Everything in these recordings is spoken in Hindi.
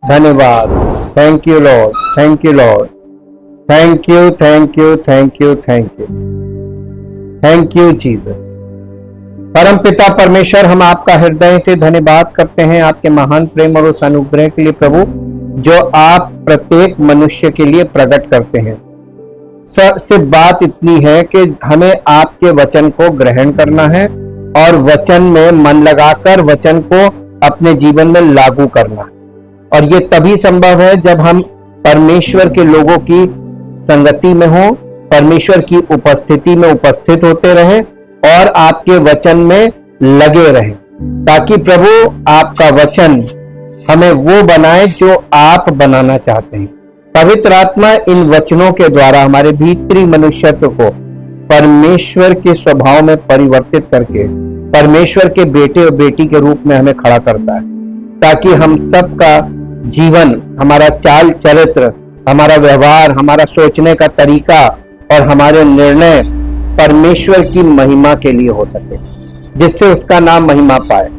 धन्यवाद। Thank you Lord, thank you Lord, thank you, thank you, thank you, thank you, thank you Jesus. परम पिता परमेश्वर, हम आपका हृदय से धन्यवाद करते हैं आपके महान प्रेम और उस अनुग्रह के लिए प्रभु, जो आप प्रत्येक मनुष्य के लिए प्रकट करते हैं। सिर्फ बात इतनी है कि हमें आपके वचन को ग्रहण करना है और वचन में मन लगाकर वचन को अपने जीवन में लागू करना। और ये तभी संभव है जब हम परमेश्वर के लोगों की संगति में हो, परमेश्वर की उपस्थिति में उपस्थित होते रहें और आपके वचन में लगे रहें, ताकि प्रभु आपका वचन हमें वो बनाए जो आप बनाना चाहते हैं। पवित्र आत्मा इन वचनों के द्वारा हमारे भीतरी मनुष्यत्व को परमेश्वर के स्वभाव में परिवर्तित करके परमेश्वर के बेटे और बेटी के रूप में हमें खड़ा करता है, ताकि हम सबका जीवन, हमारा चाल चरित्र, हमारा व्यवहार, हमारा सोचने का तरीका और हमारे निर्णय परमेश्वर की महिमा के लिए हो सके, जिससे उसका नाम महिमा पाए।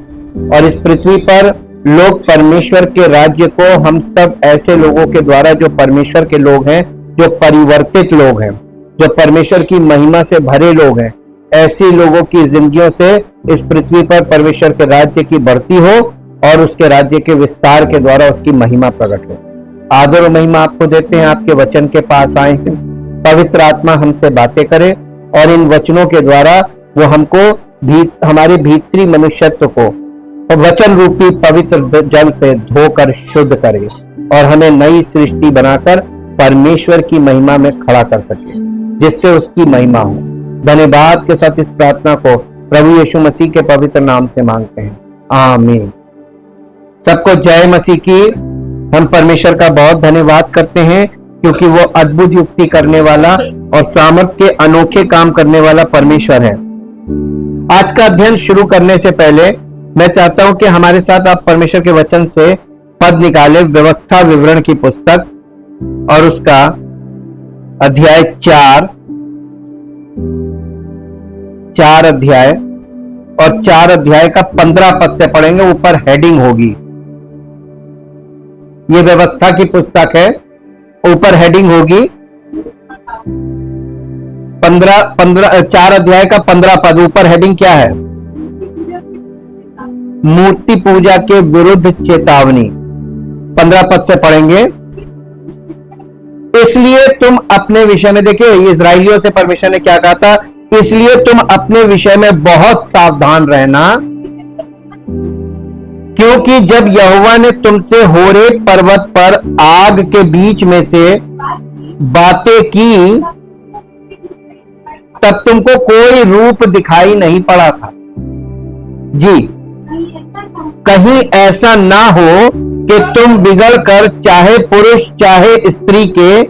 और इस पृथ्वी पर लोग परमेश्वर के राज्य को, हम सब ऐसे लोगों के द्वारा जो परमेश्वर के लोग हैं, जो परिवर्तित लोग हैं, जो परमेश्वर की महिमा से भरे लोग हैं, ऐसे लोगों की जिंदगियों से इस पृथ्वी पर परमेश्वर के राज्य की बढ़ती हो और उसके राज्य के विस्तार के द्वारा उसकी महिमा प्रकट हो। आदर और महिमा आपको देते हैं, आपके वचन के पास आए हैं। पवित्र आत्मा हमसे बातें करे और इन वचनों के द्वारा वो हमको हमारे भीतरी मनुष्यत्व को वचन रूपी पवित्र जल से धोकर शुद्ध करे और हमें नई सृष्टि बनाकर परमेश्वर की महिमा में खड़ा कर सके, जिससे उसकी महिमा हो। धन्यवाद के साथ इस प्रार्थना को प्रभु यीशु मसीह के पवित्र नाम से मांगते हैं, आमीन। सबको जय मसीह की। हम परमेश्वर का बहुत धन्यवाद करते हैं, क्योंकि वो अद्भुत युक्ति करने वाला और सामर्थ्य के अनोखे काम करने वाला परमेश्वर है। आज का अध्ययन शुरू करने से पहले मैं चाहता हूं कि हमारे साथ आप परमेश्वर के वचन से पद निकाले, व्यवस्था विवरण की पुस्तक और उसका अध्याय 4 अध्याय और 4 अध्याय का 15 पद से पढ़ेंगे। ऊपर हेडिंग होगी, ये व्यवस्था की पुस्तक है, ऊपर हेडिंग होगी 4 अध्याय का 15 पद। ऊपर हेडिंग क्या है? मूर्ति पूजा के विरुद्ध चेतावनी। 15 पद से पढ़ेंगे। इसलिए तुम अपने विषय में, देखिए इस्राएलियों से परमेश्वर ने क्या कहा था, इसलिए तुम अपने विषय में बहुत सावधान रहना, क्योंकि जब यहोवा ने तुमसे होरेब पर्वत पर आग के बीच में से बातें की, तब तुमको कोई रूप दिखाई नहीं पड़ा था। जी, कहीं ऐसा ना हो कि तुम बिगड़कर चाहे पुरुष चाहे स्त्री के,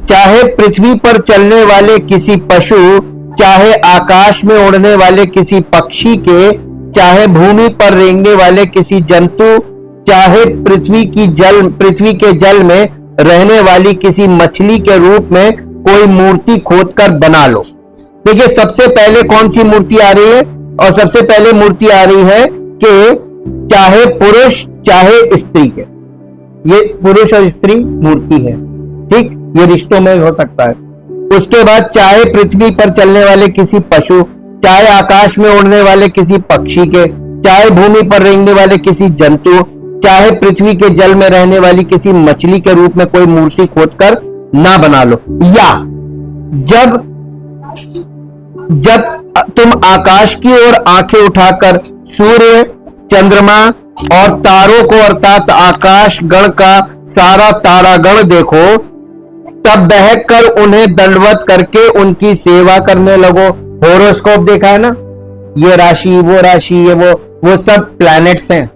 चाहे पृथ्वी पर चलने वाले किसी पशु, चाहे आकाश में उड़ने वाले किसी पक्षी के, चाहे भूमि पर रेंगने वाले किसी जंतु, चाहे पृथ्वी के जल में रहने वाली किसी मछली के रूप में कोई मूर्ति खोदकर बना लो। देखिए, सबसे पहले कौन सी मूर्ति आ रही है? और सबसे पहले मूर्ति आ रही है कि चाहे पुरुष चाहे स्त्री के, ये पुरुष और स्त्री मूर्ति है, ठीक, ये रिश्तों में हो सकता है। उसके बाद चाहे पृथ्वी पर चलने वाले किसी पशु, चाहे आकाश में उड़ने वाले किसी पक्षी के, चाहे भूमि पर रेंगने वाले किसी जंतु, चाहे पृथ्वी के जल में रहने वाली किसी मछली के रूप में कोई मूर्ति खोदकर ना बना लो। या जब तुम आकाश की ओर आंखें उठाकर सूर्य, चंद्रमा और तारों को अर्थात आकाश गण का सारा तारागण देखो, तब बहक कर उन्हें दंडवत करके उनकी सेवा करने लगो। होरोस्कोप देखा है ना, ये राशि वो राशि, ये वो सब प्लैनेट्स हैं,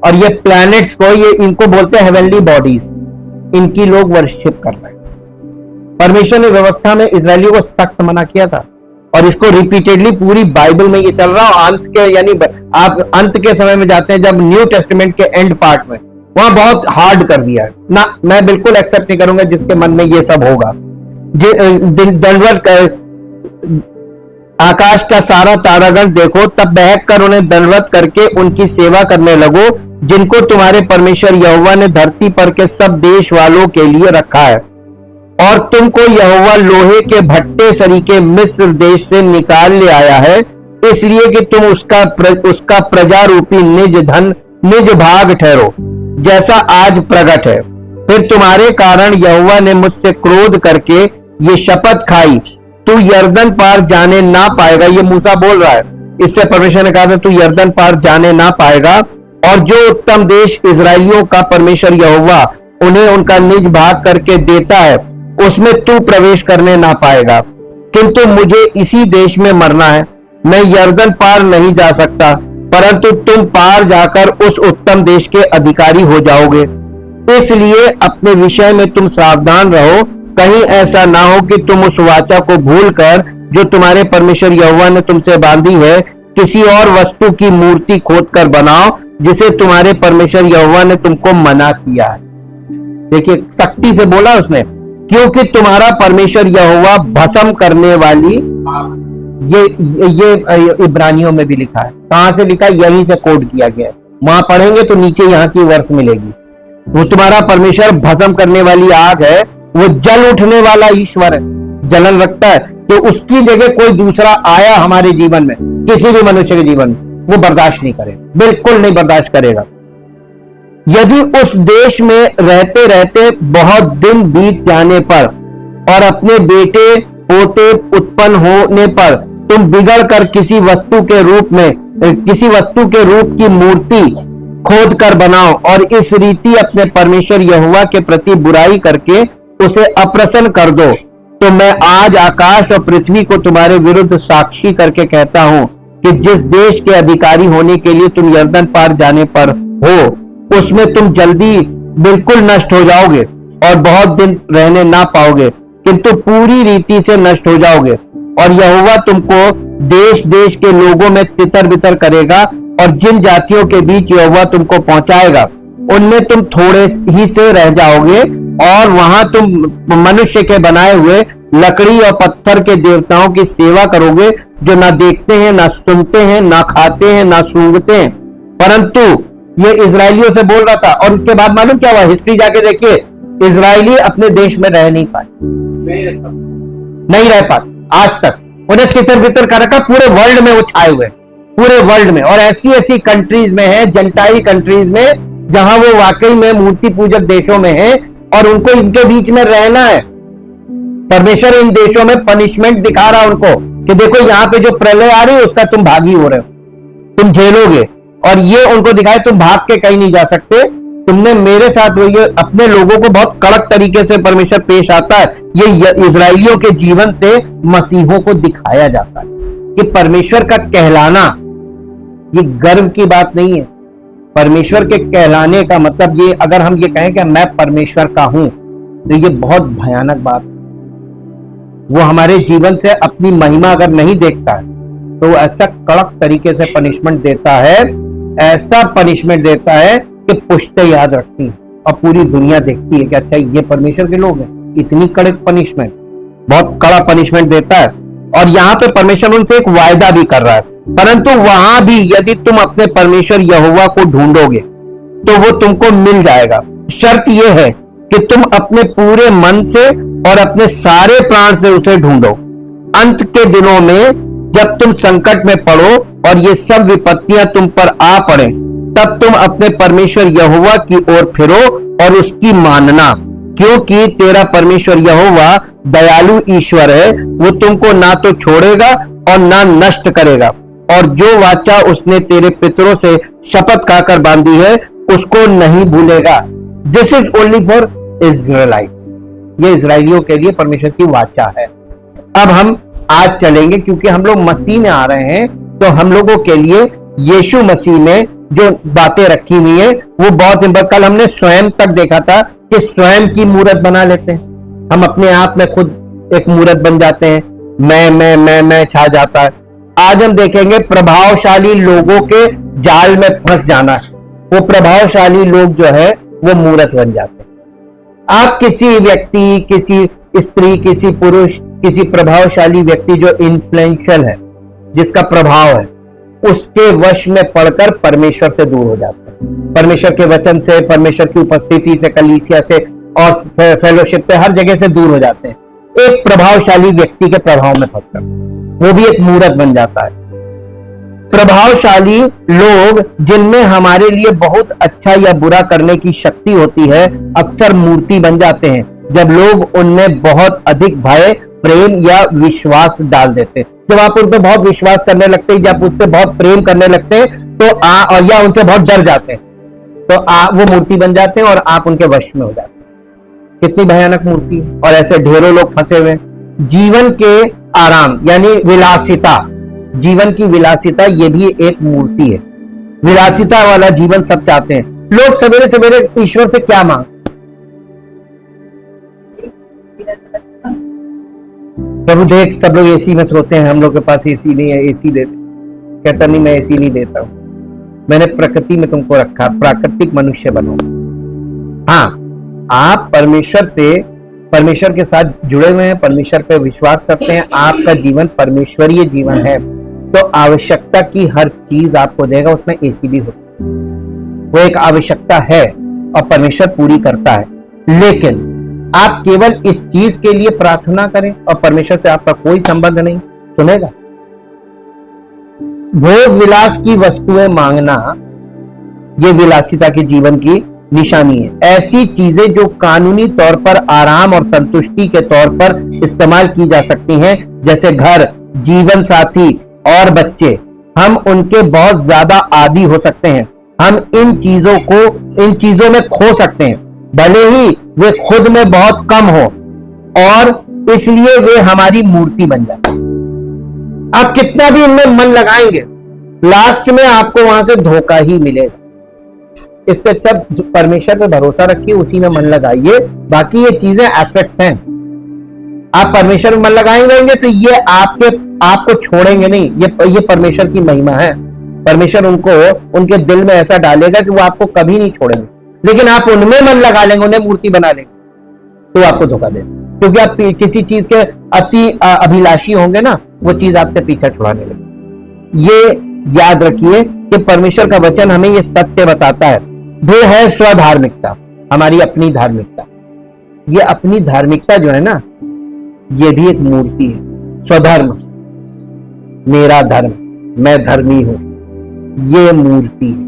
और ये प्लैनेट्स को, ये इनको बोलते हैं हेवनली बॉडीज, इनकी लोग वर्शिप कर रहे हैं। परमेश्वर ने व्यवस्था में इजरायलियों को सख्त मना किया था, और इसको रिपीटेडली पूरी बाइबल में ये चल रहा है। अंत के, यानी आप अंत के समय में जाते हैं, जब न्यू टेस्टामेंट के एंड पार्ट में, वहां बहुत हार्ड कर दिया है ना। मैं बिल्कुल एक्सेप्ट नहीं करूंगा जिसके मन में ये सब होगा। दंडवत आकाश का सारा तारागण देखो, तब बहक कर उन्हें दंडवत करके उनकी सेवा करने लगो, जिनको तुम्हारे परमेश्वर यहोवा ने धरती पर के सब देश वालों के लिए रखा है। और तुमको यहोवा लोहे के भट्टे सरीखे मिस्र देश से निकाल ले आया है, इसलिए कि तुम उसका प्रजा रूपी निज धन निज भाग ठहरो, जैसा आज प्रगट है। फिर तुम्हारे कारण यहोवा ने मुझसे क्रोध करके ये शपथ खाई, तू यरदन पार जाने ना पाएगा। ये मूसा बोल रहा है, इससे परमेश्वर ने कहा था तू यरदन पार जाने ना पाएगा, और जो उत्तम देश इजराइलियों का परमेश्वर यहोवा उन्हें उनका निज भाग करके देता है, उसमें तू प्रवेश करने ना पाएगा। किंतु मुझे इसी देश में मरना है, मैं यरदन पार नहीं जा सकता, परंतु तुम पार जाकर उस उत्तम देश के अधिकारी हो जाओगे। इसलिए अपने विषय में तुम सावधान रहो, कहीं ऐसा ना हो कि तुम उस वाचा को भूलकर जो तुम्हारे परमेश्वर यहोवा ने तुमसे बांधी है, किसी और वस्तु की मूर्ति खोदकर बनाओ, जिसे तुम्हारे परमेश्वर यहोवा ने तुमको मना किया है। देखिए, सख्ती से बोला उसने, क्योंकि तुम्हारा परमेश्वर यहोवा भस्म करने वाली, ये इब्रानियों में भी लिखा है। कहां से लिखा है? यहीं से कोड किया गया है। वहां पढ़ेंगे तो नीचे यहाँ की वर्ष मिलेगी। वो तुम्हारा परमेश्वर भस्म करने वाली आग है, वो जल उठने वाला ईश्वर है, जलन रखता है। तो उसकी जगह कोई दूसरा आया हमारे जीवन में, किसी भी मनुष्य के जीवन में, वो बर्दाश्त नहीं करेगा, बिल्कुल नहीं बर्दाश्त करेगा। यदि उस देश में रहते रहते बहुत दिन बीत जाने पर और अपने बेटे पोते उत्पन्न होने पर तुम बिगड़ कर किसी वस्तु के रूप की मूर्ति खोद कर बनाओ और इस रीति अपने परमेश्वर यहोवा के प्रति बुराई करके उसे अप्रसन्न कर दो, तो मैं आज आकाश और पृथ्वी को तुम्हारे विरुद्ध साक्षी करके कहता हूं कि जिस देश के अधिकारी होने के लिए तुम यरदन पार जाने पर हो, उसमें तुम जल्दी बिल्कुल नष्ट हो जाओगे और बहुत दिन रहने ना पाओगे, किंतु पूरी रीति से नष्ट हो जाओगे। और यहोवा तुमको देश देश के लोगों में तितर बितर करेगा, और जिन जातियों के बीच यहोवा तुमको पहुंचाएगा, उनमें तुम थोड़े ही से रह जाओगे, और वहां तुम मनुष्य के बनाए हुए लकड़ी और पत्थर के देवताओं की सेवा करोगे, जो ना देखते हैं, ना सुनते हैं, ना खाते हैं, ना सूंघते हैं। परंतु ये इजरायलियों से बोल रहा था। और इसके बाद मालूम क्या हुआ? हिस्ट्री जाके देखिए, इजरायली अपने देश में रह नहीं पाए, नहीं रह पाए आज तक। उन्हें तितर बितर कर रखा, पूरे वर्ल्ड में वो छाए हुए, पूरे वर्ल्ड में। और ऐसी ऐसी कंट्रीज में है, जेंटाइल कंट्रीज में, जहां वो वाकई में मूर्ति पूजक देशों में है, और उनको इनके बीच में रहना है। परमेश्वर इन देशों में पनिशमेंट दिखा रहा उनको कि देखो, यहाँ पे जो प्रलय आ रही है उसका तुम भागी हो रहे हो, तुम झेलोगे। और ये उनको दिखाए तुम भाग के कहीं नहीं जा सकते, तुमने मेरे साथ वही। अपने लोगों को बहुत कड़क तरीके से परमेश्वर पेश आता है। ये इजरायलियों के जीवन से मसीहों को दिखाया जाता है कि परमेश्वर का कहलाना ये गर्व की बात नहीं है। परमेश्वर के कहलाने का मतलब ये, अगर हम ये कहें कि मैं परमेश्वर का हूं, तो ये बहुत भयानक बात है। वो हमारे जीवन से अपनी महिमा अगर नहीं देखता है, तो वो ऐसा कड़क तरीके से पनिशमेंट देता है, ऐसा पनिशमेंट देता है कि पुश्ते याद रखती है और पूरी दुनिया देखती है कि अच्छा ये परमेश्वर के लोग हैं। इतनी कड़क पनिशमेंट, बहुत कड़ा पनिशमेंट देता है। और यहाँ पे परमेश्वर उनसे एक वायदा भी कर रहा है, परंतु वहां भी यदि तुम अपने परमेश्वर यहोवा को ढूंढोगे तो वो तुमको मिल जाएगा। शर्त यह है कि तुम अपने पूरे मन से और अपने सारे प्राण से उसे ढूंढो। अंत के दिनों में जब तुम संकट में पड़ो और ये सब विपत्तियां तुम पर आ पड़े, तब तुम अपने परमेश्वर यहोवा की ओर फिरो और उसकी मानना, क्योंकि तेरा परमेश्वर यहोवा दयालु ईश्वर है। वो तुमको ना तो छोड़ेगा और ना नष्ट करेगा, और जो वाचा उसने तेरे पितरों से शपथ खाकर बांधी है उसको नहीं भूलेगा। This is only for Israelites. ये इजराइलियों के लिए परमेश्वर की वाचा है। अब हम आज चलेंगे, क्योंकि हम लोग मसीह में आ रहे हैं, तो हम लोगों के लिए यीशु मसीह में जो बातें रखी हुई है वो बहुत इंपॉर्टेंट। कल हमने स्वयं तक देखा था कि स्वयं की मूर्त बना लेते हैं, हम अपने आप में खुद एक मूर्त बन जाते हैं, मैं छा जाता है। आज हम देखेंगे प्रभावशाली लोगों के जाल में फंस जाना। वो प्रभावशाली लोग जो है वो मूर्त बन जाते हैं। आप किसी व्यक्ति, किसी स्त्री, किसी पुरुष, किसी प्रभावशाली व्यक्ति जो इन्फ्लुएंशियल है, जिसका प्रभाव है, उसके वश में पड़कर परमेश्वर से दूर हो जाते हैं। परमेश्वर के वचन से, परमेश्वर की उपस्थिति से, कलीसिया से और फेलोशिप से, हर जगह से दूर हो जाते हैं, एक प्रभावशाली व्यक्ति के प्रभाव में फंसकर। वो भी एक मूर्त बन जाता है। प्रभावशाली लोग जिनमें हमारे लिए बहुत अच्छा या बुरा करने की शक्ति होती है, अक्सर मूर्ति बन जाते हैं जब लोग उनमें बहुत अधिक भय, प्रेम या विश्वास डाल देते हैं। जब आप उन पर बहुत विश्वास करने लगते हैं, जब उससे बहुत प्रेम करने लगते हैं, तो या उनसे बहुत डर जाते हैं, तो वो मूर्ति बन जाते हैं और आप उनके वश में हो जाते हैं। कितनी भयानक मूर्ति है। और ऐसे ढेरों लोग फंसे हुए हैं। जीवन के आराम यानी विलासिता, जीवन की विलासिता, ये भी एक मूर्ति है। विलासिता वाला जीवन सब चाहते हैं। लोग सवेरे सवेरे ईश्वर से क्या मांग, प्रभु देख सब लोग एसी में सोते हैं, हम लोग के पास एसी नहीं है, एसी दे। कहता नहीं, मैं एसी नहीं देता हूं, मैंने प्रकृति में तुमको रखा, प्राकृतिक मनुष्य बनो। हाँ, आप परमेश्वर के साथ जुड़े हुए हैं, परमेश्वर पे विश्वास करते हैं, आपका जीवन परमेश्वरीय जीवन है, तो आवश्यकता की हर चीज आपको देगा। उसमें एसी भी हो सकता है, वो एक आवश्यकता है और परमेश्वर पूरी करता है। लेकिन आप केवल इस चीज के लिए प्रार्थना करें और परमेश्वर से आपका कोई संबंध नहीं, सुनेगा? भोग विलास की वस्तुएं मांगना, ये विलासिता के जीवन की निशानी है। ऐसी चीजें जो कानूनी तौर पर आराम और संतुष्टि के तौर पर इस्तेमाल की जा सकती हैं, जैसे घर, जीवन साथी और बच्चे, हम उनके बहुत ज्यादा आदी हो सकते हैं। हम इन चीजों में खो सकते हैं, भले ही वे खुद में बहुत कम हो, और इसलिए वे हमारी मूर्ति बन जाती है। आप कितना भी इनमें मन लगाएंगे, लास्ट में आपको वहां से धोखा ही मिलेगा। इससे अच्छा परमेश्वर पे भरोसा रखिए, उसी में मन लगाइए। बाकी ये चीजें एसेट्स हैं। आप परमेश्वर में मन लगाएंगे तो ये आपको छोड़ेंगे नहीं। ये परमेश्वर की महिमा है। परमेश्वर उनके दिल में ऐसा डालेगा कि वो आपको कभी नहीं छोड़ेंगे। लेकिन आप उनमें मन लगा लेंगे, उन्हें मूर्ति बना लेंगे, तो आपको धोखा देंगे। क्योंकि आप किसी चीज के अति अभिलाषी होंगे ना, वो चीज आपसे पीछा छुड़ाने लगे। ये याद रखिए कि परमेश्वर का वचन हमें ये सत्य बताता है। वो है स्वधार्मिकता, हमारी अपनी धार्मिकता। ये अपनी धार्मिकता जो है ना, ये भी एक मूर्ति है। स्वधर्म, मेरा धर्म, मैं धर्मी हूं, ये मूर्ति है।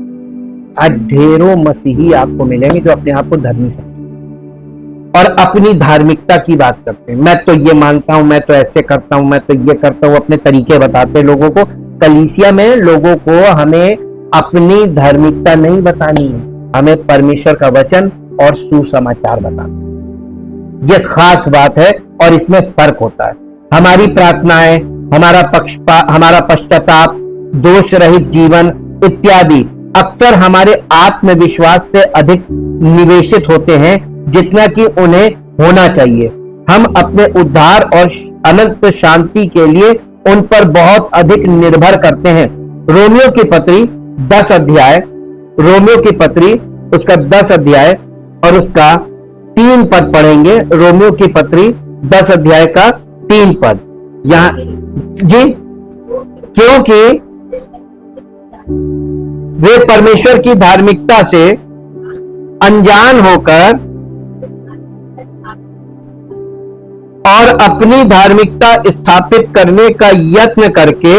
आज ढेरों मसीही आपको मिलेंगे जो अपने आप को धर्मी समझते और अपनी धार्मिकता की बात करते हैं। मैं तो ये मानता हूं, मैं तो ऐसे करता हूं, मैं तो ये करता हूं, अपने तरीके बताते हैं लोगों को। कलीसिया में लोगों को हमें अपनी धार्मिकता नहीं बतानी है, हमें परमेश्वर का वचन और सुसमाचार बताना। यह खास बात है और इसमें फर्क होता है। हमारी प्रार्थनाएं, हमारा पश्चाताप, दोष रहित जीवन इत्यादि अक्सर हमारे आत्मविश्वास से अधिक निवेशित होते हैं जितना कि उन्हें होना चाहिए। हम अपने उद्धार और अनंत शांति के लिए उन पर बहुत अधिक निर्भर करते हैं। रोमियो की पत्री 10 अध्याय, रोमियो की पत्री उसका 10 अध्याय और उसका 3 पद पढ़ेंगे। रोमियो की पत्री 10 अध्याय का 3 पद। यहां जी, क्योंकि वे परमेश्वर की धार्मिकता से अनजान होकर और अपनी धार्मिकता स्थापित करने का यत्न करके,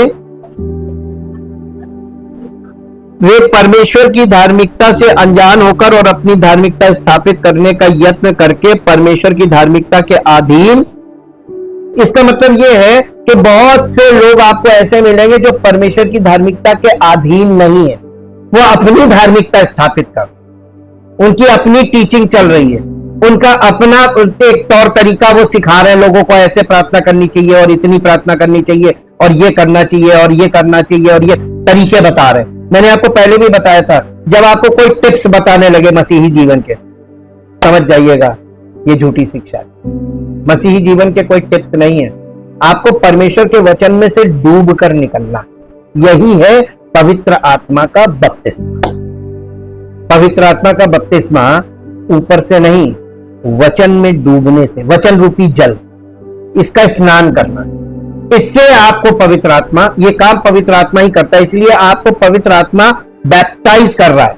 वे परमेश्वर की धार्मिकता से अनजान होकर और अपनी धार्मिकता स्थापित करने का यत्न करके परमेश्वर की धार्मिकता के अधीन। इसका मतलब यह है कि बहुत से लोग आपको ऐसे मिलेंगे जो परमेश्वर की धार्मिकता के अधीन नहीं है। वो अपनी धार्मिकता स्थापित कर, उनकी अपनी टीचिंग चल रही है, उनका अपना एक तौर तरीका वो सिखा रहे हैं लोगों को। ऐसे प्रार्थना करनी चाहिए और इतनी प्रार्थना करनी चाहिए और ये करना चाहिए और ये करना चाहिए और ये तरीके बता रहे हैं। मैंने आपको पहले भी बताया था, जब आपको कोई टिप्स बताने लगे मसीही जीवन के, समझ जाइएगा ये झूठी शिक्षा है। मसीही जीवन के कोई टिप्स नहीं है। आपको परमेश्वर के वचन में से डूब कर निकलना, यही है पवित्र आत्मा का बपतिस्मा। पवित्र आत्मा का बपतिस्मा ऊपर से नहीं, वचन में डूबने से, वचन रूपी जल, इसका स्नान करना। इससे आपको पवित्र आत्मा, ये काम पवित्र आत्मा ही करता है, इसलिए आपको पवित्र आत्मा बैप्टाइज कर रहा है।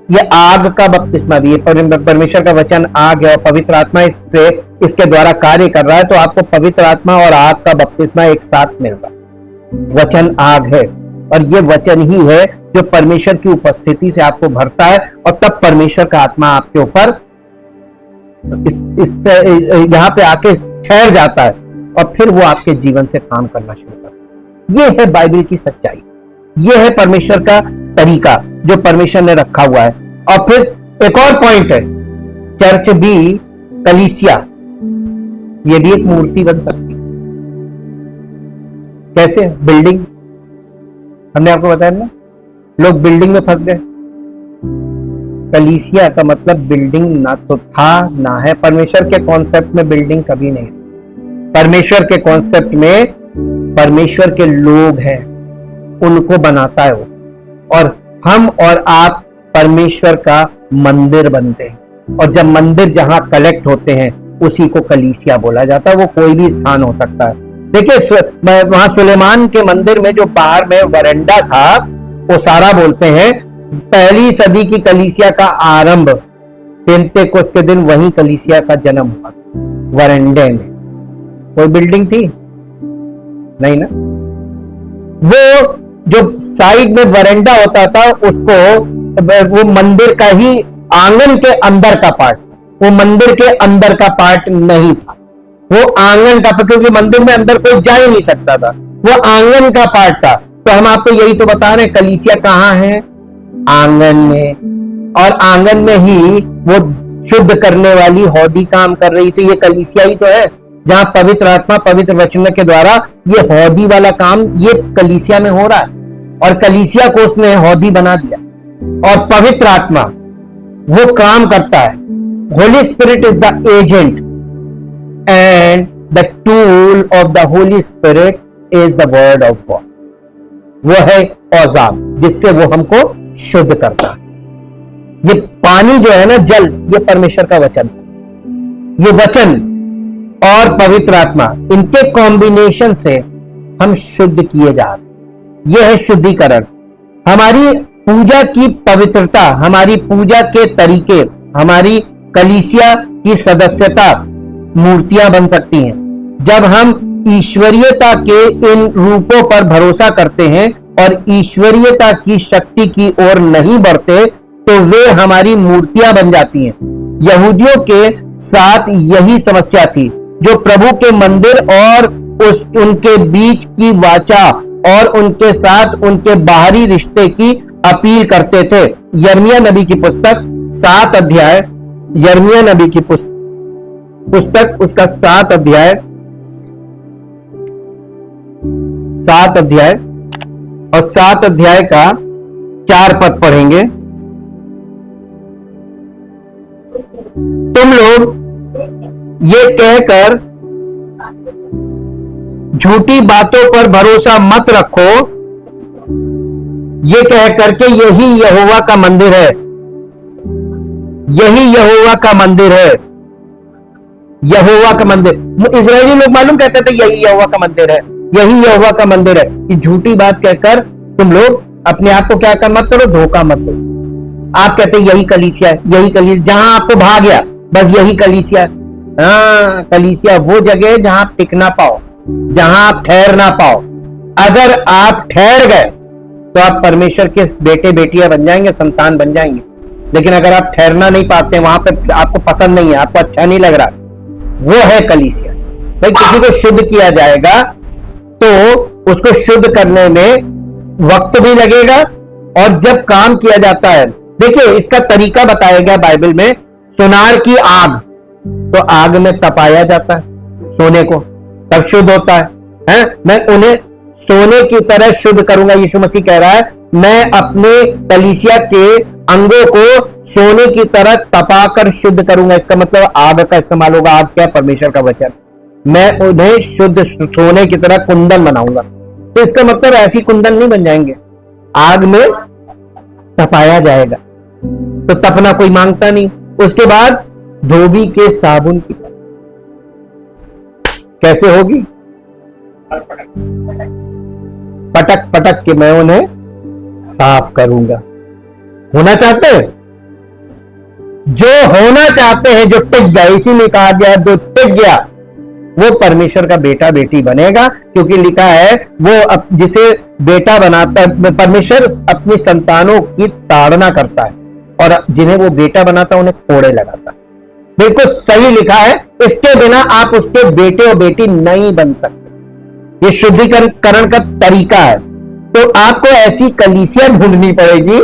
ये आग का बपतिस्मा भी है, परमेश्वर का वचन आग है और पवित्र आत्मा इससे इसके द्वारा कार्य कर रहा है, तो आपको पवित्र आत्मा और आग का बपतिस्मा एक साथ मिल रहा है। वचन आग है और ये वचन ही है जो परमेश्वर की उपस्थिति से आपको भरता है और तब परमेश्वर का आत्मा आपके ऊपर यहां पे आके ठहर जाता है और फिर वो आपके जीवन से काम करना शुरू करता है। ये है बाइबल की सच्चाई, ये है परमेश्वर का तरीका जो परमेश्वर ने रखा हुआ है। और फिर एक और पॉइंट है, चर्च भी, कलीसिया, ये भी एक मूर्ति बन सकती है। कैसे? बिल्डिंग, हमने आपको बताया ना, लोग बिल्डिंग में फंस गए। कलीसिया का मतलब बिल्डिंग ना तो था ना है। परमेश्वर के कॉन्सेप्ट में बिल्डिंग कभी नहीं। परमेश्वर के कॉन्सेप्ट में परमेश्वर के लोग हैं, उनको बनाता है वो, और हम और आप परमेश्वर का मंदिर बनते हैं। और जब मंदिर जहां कलेक्ट होते हैं उसी को कलीसिया बोला जाता है। वो कोई भी स्थान हो सकता है। देखिए वहां सुलेमान के मंदिर में जो बाहर में वरांडा था, वो सारा बोलते हैं पहली सदी की कलीसिया का आरंभ, पेंतेकोस्त के दिन वहीं कलीसिया का जन्म हुआ, वरांडे में। कोई बिल्डिंग थी नहीं ना। वो जो साइड में वरांडा होता था उसको, वो मंदिर का ही आंगन के अंदर का पार्ट, वो मंदिर के अंदर का पार्ट नहीं था, वो आंगन का, क्योंकि मंदिर में अंदर कोई जा ही नहीं सकता था, वो आंगन का पार्ट था। तो हम आपको यही तो बता रहे हैं, कलीसिया कहां है? आंगन में। और आंगन में ही वो शुद्ध करने वाली हौदी काम कर रही थी। ये कलीसिया ही तो है जहां पवित्र आत्मा पवित्र वचन के द्वारा ये हौदी वाला काम ये कलीसिया में हो रहा है, और कलीसिया को उसने हौदी बना दिया। और पवित्र आत्मा वो काम करता है। Holi spirit is the agent and the tool of the Holi spirit is the word of God. वो है औजार जिससे वो हमको शुद्ध करता है। ये पानी जो है ना, जल, ये परमेश्वर का वचन है। ये वचन और पवित्र आत्मा, इनके कॉम्बिनेशन से हम शुद्ध किए जा रहे। ये है शुद्धिकरण। हमारी पूजा की पवित्रता, हमारी पूजा के तरीके, हमारी कलीसिया की सदस्यता मूर्तियां बन सकती हैं। जब हम ईश्वरीयता के इन रूपों पर भरोसा करते हैं और ईश्वरीयता की शक्ति की ओर नहीं बढ़ते, तो वे हमारी मूर्तियां बन जाती हैं। यहूदियों के साथ यही समस्या थी, जो प्रभु के मंदिर और उनके बीच की वाचा और उनके साथ उनके बाहरी रिश्ते की अपील करते थे। यिर्मयाह नबी की पुस्तक 7 अध्याय, यिर्मयाह नबी की पुस्तक उसका 7 अध्याय और 7 अध्याय का 4 पद पढ़ेंगे। तुम लोग ये कहकर झूठी बातों पर भरोसा मत रखो, ये कह करके यही यहोवा का मंदिर है, यही यहोवा का मंदिर है, यहोवा का मंदिर। इजरायली लोग मालूम कहते थे यही यहोवा का मंदिर है, यही यहोवा का मंदिर है। कि झूठी बात कहकर तुम लोग अपने आप को क्या कर मत करो, धोखा मत दो। आप कहते यही कलीसिया है, यही कलीसिया, जहां आपको भाग गया बस यही कलीसिया है। हाँ, कलीसिया वो जगह है जहां आप टिक ना पाओ, जहां आप ठहर ना पाओ। अगर आप ठहर गए तो आप परमेश्वर के बेटे बेटियां बन जाएंगे, संतान बन जाएंगे। लेकिन अगर आप ठहरना नहीं पाते, वहां पे आपको पसंद नहीं है, आपको अच्छा नहीं लग रहा, वो है कलीसिया। भाई किसी को शुद्ध किया जाएगा तो उसको शुद्ध करने में वक्त भी लगेगा, और जब काम किया जाता है, देखिए इसका तरीका बताया गया बाइबल में। सुनार की आग, तो आग में तपाया जाता है सोने को, तब शुद्ध होता है। मैं उन्हें सोने की तरह शुद्ध करूंगा, यीशु मसीह कह रहा है। मैं अपने कलीसिया के अंगों को सोने की तरह तपाकर शुद्ध करूंगा। इसका मतलब आग का इस्तेमाल होगा। आग क्या? परमेश्वर का वचन। मैं उन्हें शुद्ध सोने की तरह कुंदन बनाऊंगा। तो इसका मतलब ऐसी कुंदन नहीं बन जाएंगे, आग में तपाया जाएगा। तो तपना कोई मांगता नहीं। उसके बाद धोबी के साबुन की कैसे होगी? पटक पटक के मैं उन्हें साफ करूंगा। होना चाहते हैं? जो होना चाहते हैं, जो टिक गया, इसीलिए कहा गया जो टिक गया वो परमेश्वर का बेटा बेटी बनेगा, क्योंकि लिखा है वो जिसे बेटा बनाता है, परमेश्वर अपनी संतानों की ताड़ना करता है और जिन्हें वो बेटा बनाता है उन्हें कोड़े लगाता है। बिल्कुल सही लिखा है। इसके बिना आप उसके बेटे और बेटी नहीं बन सकते। ये शुद्धिकरण का तरीका है। तो आपको ऐसी कलीसिया ढूंढनी पड़ेगी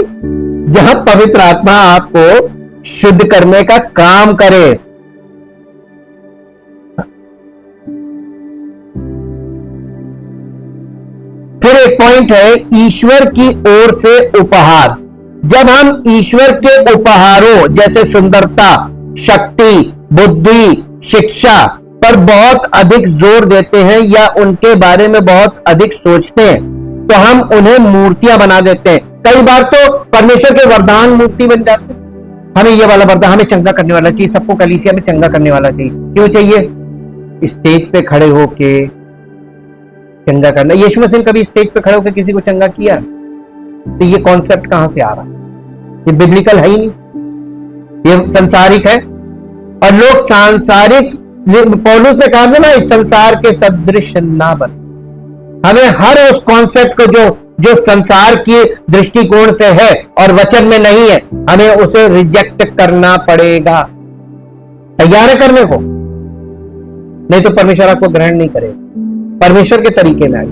जहां पवित्र आत्मा आपको शुद्ध करने का काम करे। फिर एक पॉइंट है ईश्वर की ओर से उपहार। जब हम ईश्वर के उपहारों जैसे सुंदरता, शक्ति, बुद्धि, शिक्षा पर बहुत अधिक जोर देते हैं या उनके बारे में बहुत अधिक सोचते हैं, तो हम उन्हें मूर्तियां बना देते हैं। कई बार तो परमेश्वर के वरदान मूर्ति बन जाते हैं। हमें ये वाला वरदान, हमें चंगा करने वाला चाहिए, सबको कलीसिया में चंगा करने वाला चाहिए। क्यों चाहिए? स्टेज पे खड़े होके चंगा करना। यीशु मसीह ने कभी स्टेज पे खड़े होकर किसी को चंगा किया? तो ये कॉन्सेप्ट कहां से आ रहा है? ये बिब्लिकल है ही नहीं, ये संसारिक है। और लोग सांसारिक, पौलुस ने कहा था ना, इस संसार के सदृश ना बन। हमें हर उस कॉन्सेप्ट को जो संसार की दृष्टिकोण से है और वचन में नहीं है, हमें उसे रिजेक्ट करना पड़ेगा। तैयार है करने को? नहीं तो परमेश्वर आपको ग्रहण नहीं करेगा। परमेश्वर के तरीके में आइए।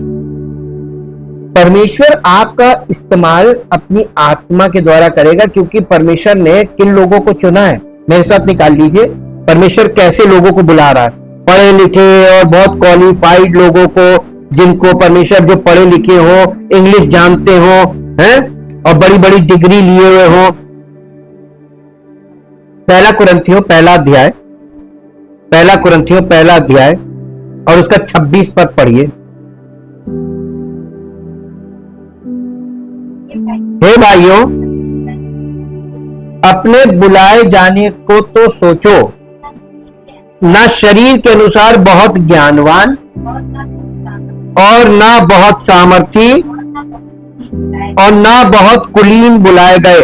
परमेश्वर आपका इस्तेमाल अपनी आत्मा के द्वारा करेगा, क्योंकि परमेश्वर ने किन लोगों को चुना है। मेरे साथ निकाल लीजिए, परमेश्वर कैसे लोगों को बुला रहा है। पढ़े लिखे और बहुत क्वालिफाइड लोगों को, जिनको परमेश्वर, जो पढ़े लिखे हो, इंग्लिश जानते हो, हैं, और बड़ी बड़ी डिग्री लिए हुए हो। पहला कुरिन्थियों पहला अध्याय और उसका 26 पद पढ़िए। हे भाइयों, अपने बुलाए जाने को तो सोचो, ना शरीर के अनुसार बहुत ज्ञानवान और ना बहुत सामर्थी और ना बहुत कुलीन बुलाए गए,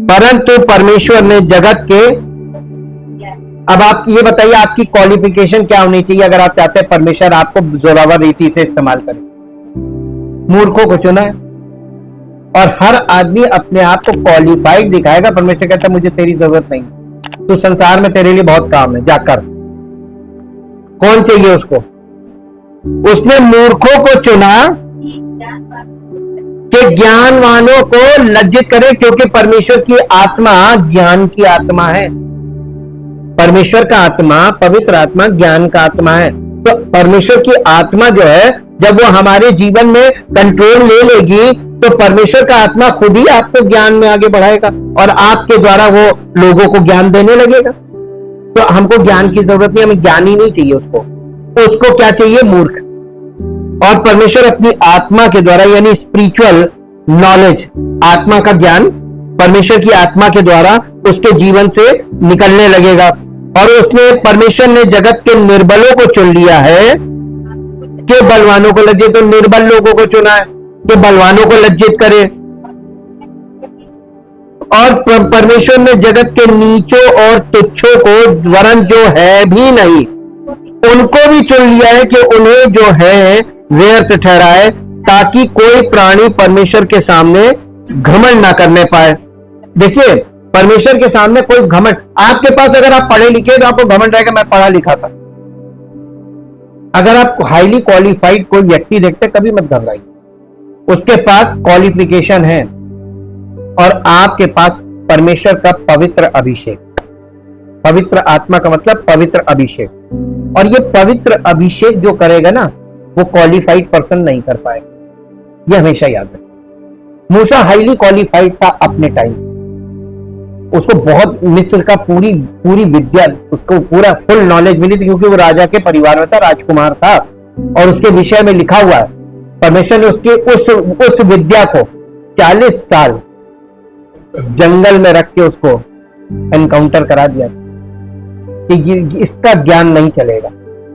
परंतु परमेश्वर ने जगत के। अब आप ये बताइए, आपकी क्वालिफिकेशन क्या होनी चाहिए अगर आप चाहते हैं परमेश्वर आपको जोरावर रीति से इस्तेमाल करे? मूर्खों को चुना है और हर आदमी अपने आप को क्वालिफाइड दिखाएगा। परमेश्वर कहता है मुझे तेरी जरूरत नहीं, तो संसार में तेरे लिए बहुत काम है, जाकर। कौन चाहिए उसको? उसने मूर्खों को चुना कि ज्ञानवानों को लज्जित करे, क्योंकि परमेश्वर की आत्मा ज्ञान की आत्मा है। परमेश्वर का आत्मा, पवित्र आत्मा ज्ञान का आत्मा है। तो परमेश्वर की आत्मा जो है, जब वो हमारे जीवन में कंट्रोल ले लेगी, तो परमेश्वर का आत्मा खुद ही आपको ज्ञान में आगे बढ़ाएगा और आपके द्वारा वो लोगों को ज्ञान देने लगेगा। तो हमको ज्ञान की जरूरत नहीं, हमें ज्ञान ही नहीं चाहिए। उसको क्या चाहिए? मूर्ख। और परमेश्वर अपनी आत्मा के द्वारा, यानी स्पिरिचुअल नॉलेज, आत्मा का ज्ञान परमेश्वर की आत्मा के द्वारा उसके जीवन से निकलने लगेगा। और उसने, परमेश्वर ने जगत के निर्बलों को चुन लिया है कि बलवानों को लज्जित, तो निर्बल लोगों को चुना है कि बलवानों को लज्जित करे। और परमेश्वर ने जगत के नीचों और तुच्छों को, वरन जो है भी नहीं, उनको भी चुन लिया है कि उन्हें जो है व्यर्थ ठहराए, ताकि कोई प्राणी परमेश्वर के सामने घमंड ना करने पाए। देखिए, परमेश्वर के सामने कोई घमंड, आपके पास अगर आप पढ़े लिखे तो आपको घमंड रहेगा, मैं पढ़ा लिखा था। अगर आप हाईली क्वालिफाइड कोई व्यक्ति देखते, कभी मत घबराइए, उसके पास क्वालिफिकेशन है और आपके पास परमेश्वर का पवित्र अभिषेक। पवित्र आत्मा का मतलब पवित्र अभिषेक। और ये पवित्र अभिषेक जो करेगा ना, वो क्वालिफाइड पर्सन नहीं कर पाएगा। ये हमेशा याद रखिए। मूसा हाईली क्वालिफाइड था अपने टाइम, उसको बहुत मिस्र का पूरी विद्या, उसको पूरा फुल नॉलेज मिली थी, क्योंकि वो राजा के परिवार में था, राजकुमार था, और उसके विषय में लिखा हुआ है। परमेश्वर ने उसके उस विद्या को 40 साल जंगल में रख के उसको एनकाउंटर करा दिया कि इसका ज्ञान नहीं चलेगा।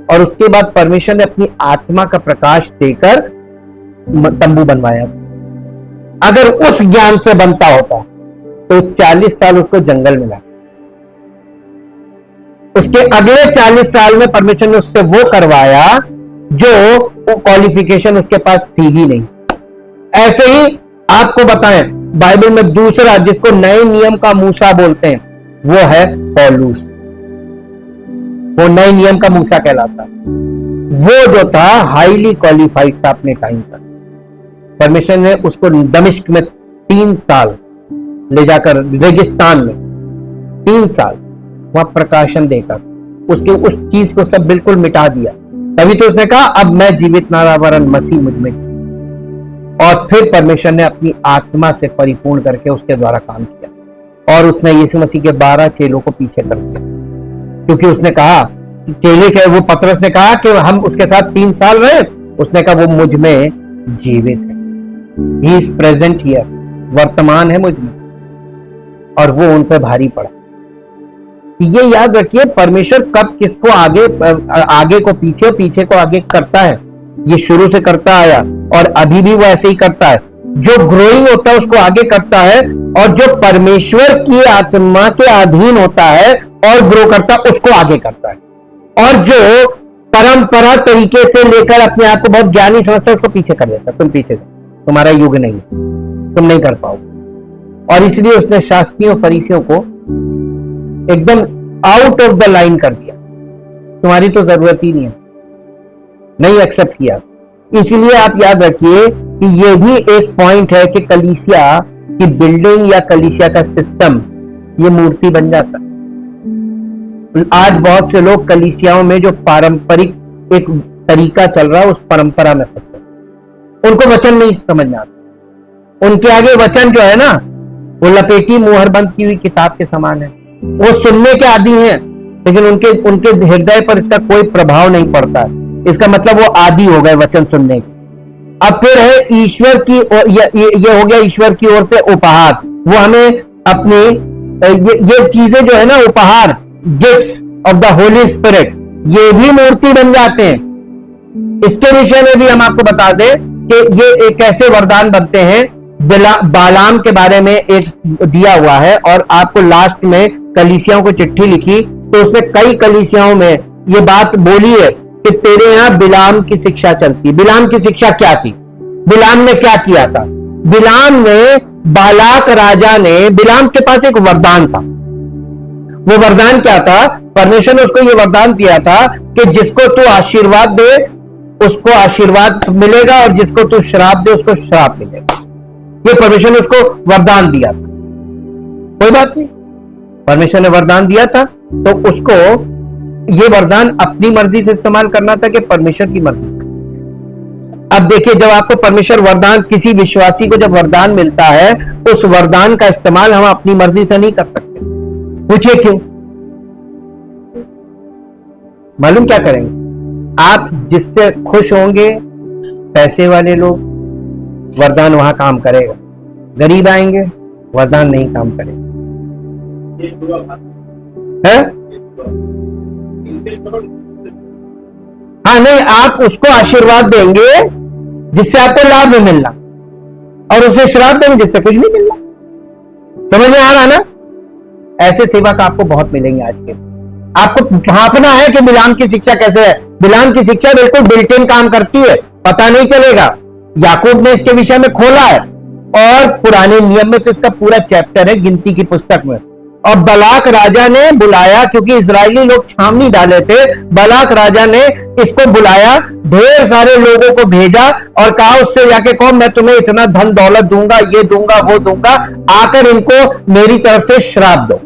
और उसके बाद परमेश्वर ने अपनी आत्मा का प्रकाश देकर तंबू बनवाया। अगर उस ज्ञान से बनता होता तो 40 साल उसको जंगल में लगा, उसके अगले 40 साल में परमेश्वर ने उससे वो करवाया जो क्वालिफिकेशन उसके पास थी ही नहीं। ऐसे ही आपको बताएं, बाइबल में दूसरा जिसको नए नियम का मूसा बोलते हैं वो है पौलुस। वो नए नियम का मूसा कहलाता। वो जो था हाईली क्वालिफाइड था अपने टाइम पर। परमेश्वर ने उसको दमिश्क में 3 साल ले जाकर, रेगिस्तान में 3 साल वहां प्रकाशन देकर उसके उस चीज को सब बिल्कुल मिटा दिया। तभी तो उसने कहा अब मैं जीवित ना वरन मसीह मुझ में। और फिर परमेश्वर ने अपनी आत्मा से परिपूर्ण करके उसके द्वारा काम किया और उसने यीशु मसीह के 12 चेलों को पीछे कर दिया। क्योंकि उसने कहा, चेले के वो पतरस ने कहा कि हम उसके साथ 3 साल रहे, उसने कहा वो मुझ में जीवित है, ही इज प्रेजेंट हियर, वर्तमान है मुझ में। और वो उन पर भारी पड़ा। ये याद रखिए, परमेश्वर कब किसको आगे को पीछे, पीछे को आगे करता है। ये शुरू से करता आया और अभी भी वो ऐसे ही करता है। जो ग्रोइंग होता है उसको आगे करता है, और जो परमेश्वर की आत्मा के अधीन होता है और ग्रो करता है उसको आगे करता है। और जो परंपरा तरीके से लेकर अपने आप को बहुत ज्ञानी समझता है उसको पीछे कर देता है। तुम पीछे, तुम्हारा युग नहीं है, तुम नहीं कर पाओगे। और इसलिए उसने शास्त्रियों फरीसियों को एकदम आउट ऑफ द लाइन कर दिया। तुम्हारी तो जरूरत ही नहीं है, नहीं एक्सेप्ट किया। इसलिए आप याद रखिए कि यह भी एक पॉइंट है कि कलीसिया की बिल्डिंग या कलीसिया का सिस्टम ये मूर्ति बन जाता है। आज बहुत से लोग कलीसियाओं में जो पारंपरिक एक तरीका चल रहा है उस परंपरा में फंसते, उनको वचन नहीं समझ में आता। उनके आगे वचन जो है ना वो लपेटी मुहर बंद की हुई किताब के समान है। वो सुनने के आदी हैं, लेकिन उनके हृदय पर इसका कोई प्रभाव नहीं पड़ता है। इसका मतलब वो आदी हो गए वचन सुनने के। अब फिर है ईश्वर की, ये हो गया ईश्वर की ओर से उपहार। वो हमें अपनी ये चीजें जो है ना, उपहार, gifts of the Holi spirit, ये भी मूर्ति बन जाते हैं। इसके विषय में भी हम आपको बता दें कि ये कैसे वरदान बनते हैं। बालाम के बारे में एक दिया हुआ है, और आपको लास्ट में कलीसियाओं को चिट्ठी लिखी तो उसमें कई कलीसियाओं में ये बात बोली है कि तेरे यहां बिलाम की शिक्षा चलती। बिलाम की शिक्षा क्या थी? बिलाम ने क्या किया था? बिलाम ने, बालाक राजा ने, बिलाम के पास एक वरदान था। वो वरदान क्या था? परमेश्वर ने उसको ये वरदान दिया था कि जिसको तू आशीर्वाद दे उसको आशीर्वाद मिलेगा, और जिसको तू श्राप दे उसको श्राप मिलेगा। ये परमेश्वर ने उसको वरदान दिया था। कोई बात नहीं, परमेश्वर ने वरदान दिया था तो उसको ये वरदान अपनी मर्जी से इस्तेमाल करना था कि परमेश्वर की मर्जी से। अब देखिए, जब आपको परमेश्वर वरदान, किसी विश्वासी को जब वरदान मिलता है, उस वरदान का इस्तेमाल हम अपनी मर्जी से नहीं कर सकते। पूछिए क्यों? मालूम क्या करेंगे? आप जिससे खुश होंगे, पैसे वाले लोग, वरदान वहां काम करेगा। गरीब आएंगे, वरदान नहीं काम करेगा। है? हाँ, नहीं, आप उसको आशीर्वाद देंगे जिससे आपको लाभ में मिलना, और उसे श्राप देंगे जिससे कुछ नहीं मिलना। समझ में आ रहा ना? ऐसे सेवक आपको बहुत मिलेंगे आज के। आपको भापना है कि बिलाम की शिक्षा कैसे है। बिलाम की शिक्षा बिल्कुल बिल्ट इन काम करती है, पता नहीं चलेगा। याकूब ने इसके विषय में खोला है, और पुराने नियम में तो इसका पूरा चैप्टर है गिनती की पुस्तक में। और बलाक राजा ने बुलाया, क्योंकि इजरायली लोग छावनी डाले थे। बलाक राजा ने इसको बुलाया, ढेर सारे लोगों को भेजा और कहा उससे जाके कहो मैं तुम्हें इतना धन दौलत दूंगा, ये दूंगा, वो दूंगा, आकर इनको मेरी तरफ से श्राप दो।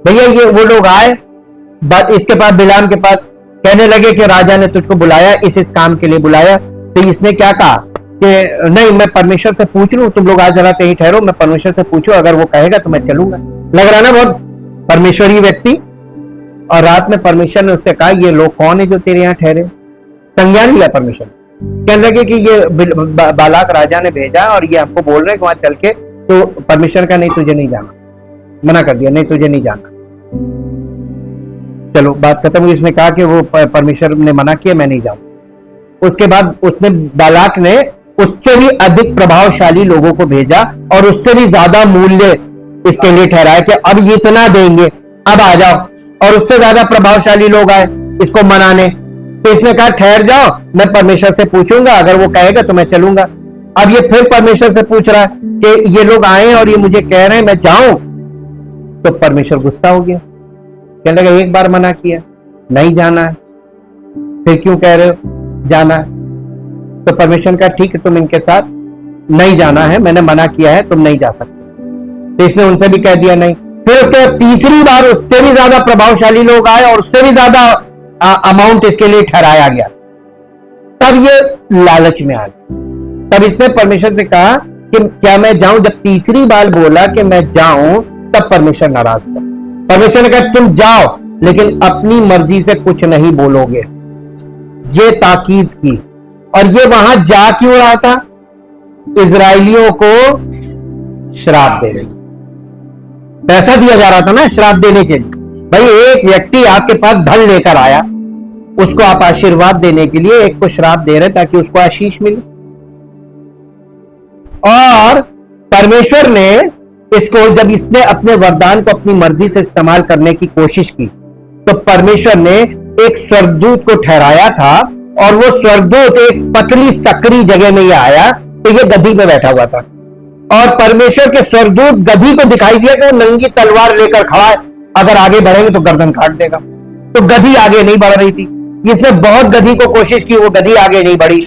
भैया ये वो लोग आए इसके पास, बिलाम के पास, कहने लगे कि राजा ने तुझको बुलाया, इस काम के लिए बुलाया। तो इसने क्या कहा कि नहीं, मैं परमेश्वर से पूछ लूं, तुम लोग आज जरा कहीं ठहरो, मैं परमेश्वर से पूछूं, अगर वो कहेगा तो मैं चलूंगा। लग रहा ना बहुत परमेश्वरी व्यक्ति। और रात में परमेश्वर ने उससे कहा ये लोग कौन है जो तेरे यहाँ ठहरे? संज्ञान लिया परमेश्वर। कहने लगे कि ये बालाक राजा ने भेजा और ये हमको बोल रहे हैं कि वहां चल के, तो परमेश्वर का नहीं, तुझे नहीं जाना, मना कर दिया, नहीं तुझे नहीं जाना। चलो बात खत्म हुई। इसने कहा कि वो परमेश्वर ने मना किया, मैं नहीं जाऊं। उसके बाद उसने बालाक ने उससे भी अधिक प्रभावशाली लोगों को भेजा और उससे भी ज्यादा मूल्य इसके लिए ठहराया कि अब ये इतना देंगे, अब आ जाओ। और उससे ज्यादा प्रभावशाली लोग आए इसको मनाने। तो इसने कहा ठहर जाओ, मैं परमेश्वर से पूछूंगा, अगर वो कहेगा तो मैं चलूंगा। अब ये फिर परमेश्वर से पूछ रहा है कि ये लोग आए और ये मुझे कह रहे हैं मैं जाऊं। तो परमेश्वर गुस्सा हो गया, कहने लगा एक बार मना किया, नहीं जाना है, फिर क्यों कह रहे हो जाना है? तो परमेश्वर का ठीक है, तुम इनके साथ नहीं जाना है, मैंने मना किया है, तुम नहीं जा सकते। तो इसने उनसे भी कह दिया नहीं। फिर उसके बाद तीसरी बार उससे भी ज्यादा प्रभावशाली लोग आए और उससे भी ज्यादा अमाउंट इसके लिए ठहराया गया। तब ये लालच में आ गया। तब इसने परमेश्वर से कहा कि क्या मैं जाऊं? जब तीसरी बार बोला कि मैं जाऊं, तब परमेश्वर नाराज था। परमेश्वर ने कहा तुम जाओ, लेकिन अपनी मर्जी से कुछ नहीं बोलोगे। ये ताकीद की। और ये वहां जा क्यों रहा था? इजरायलियों को श्राप देने, पैसा दिया जा रहा था ना श्राप देने के लिए। भाई एक व्यक्ति आपके पास धन लेकर आया, उसको आप आशीर्वाद देने के लिए एक को श्राप दे रहे ताकि उसको आशीष मिले। और परमेश्वर ने इसको, जब इसने अपने वरदान को अपनी मर्जी से इस्तेमाल करने की कोशिश की, तो परमेश्वर ने एक स्वर्गदूत को ठहराया था। और वो स्वर्गदूत एक पतली सकरी जगह में ये आया, तो ये गधी पे बैठा हुआ था। और परमेश्वर के स्वर्गदूत गधी को दिखाई दिया कि वो नंगी तलवार लेकर खड़ा है, अगर आगे बढ़ेंगे तो गर्दन काट देगा। तो गधी आगे नहीं बढ़ रही थी। इसने बहुत गधी को कोशिश की, वो गधी आगे नहीं बढ़ी।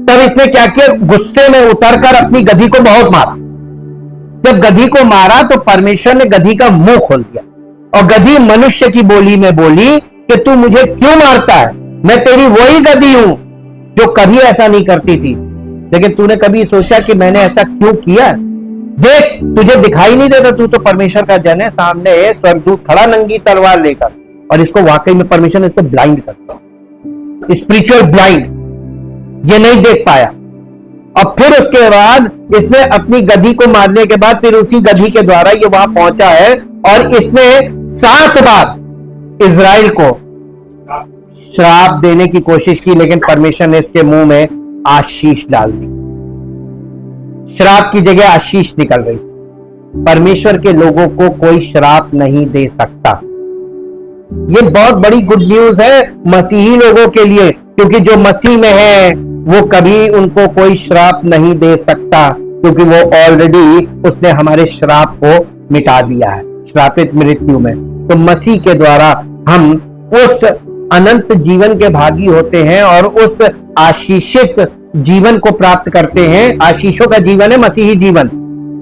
तब इसने क्या किया? गुस्से में उतरकर अपनी गधी को बहुत मारा। जब गधी को मारा तो परमेश्वर ने गधी का मुंह खोल दिया और गधी मनुष्य की बोली में बोली कि तू मुझे क्यों मारता है? मैं तेरी वही गधी हूं जो कभी ऐसा नहीं करती थी। लेकिन तूने कभी सोचा कि मैंने ऐसा क्यों किया? देख, तुझे दिखाई नहीं देता, तू तो परमेश्वर का जन है। सामने स्वर्गदूत खड़ा नंगी तलवार लेकर, और इसको वाकई में परमेश्वर ने इसको ब्लाइंड करता, स्पिरिचुअल ब्लाइंड, ये नहीं देख पाया। और फिर उसके बाद इसने अपनी गधी को मारने के बाद फिर उसी गधी के द्वारा ये वहां पहुंचा है और इसने 7 बार इजराइल को श्राप देने की कोशिश की, लेकिन परमेश्वर ने इसके मुंह में आशीष डाल दी। श्राप की जगह आशीष निकल रही। परमेश्वर के लोगों को कोई श्राप नहीं दे सकता। ये बहुत बड़ी गुड न्यूज है मसीही लोगों के लिए, क्योंकि जो मसीह में है वो कभी उनको कोई श्राप नहीं दे सकता, क्योंकि वो ऑलरेडी उसने हमारे श्राप को मिटा दिया है श्रापित मृत्यु में। तो मसीह के द्वारा हम उस अनंत जीवन के भागी होते हैं और उस आशीषित जीवन को प्राप्त करते हैं। आशीषों का जीवन है मसीही जीवन।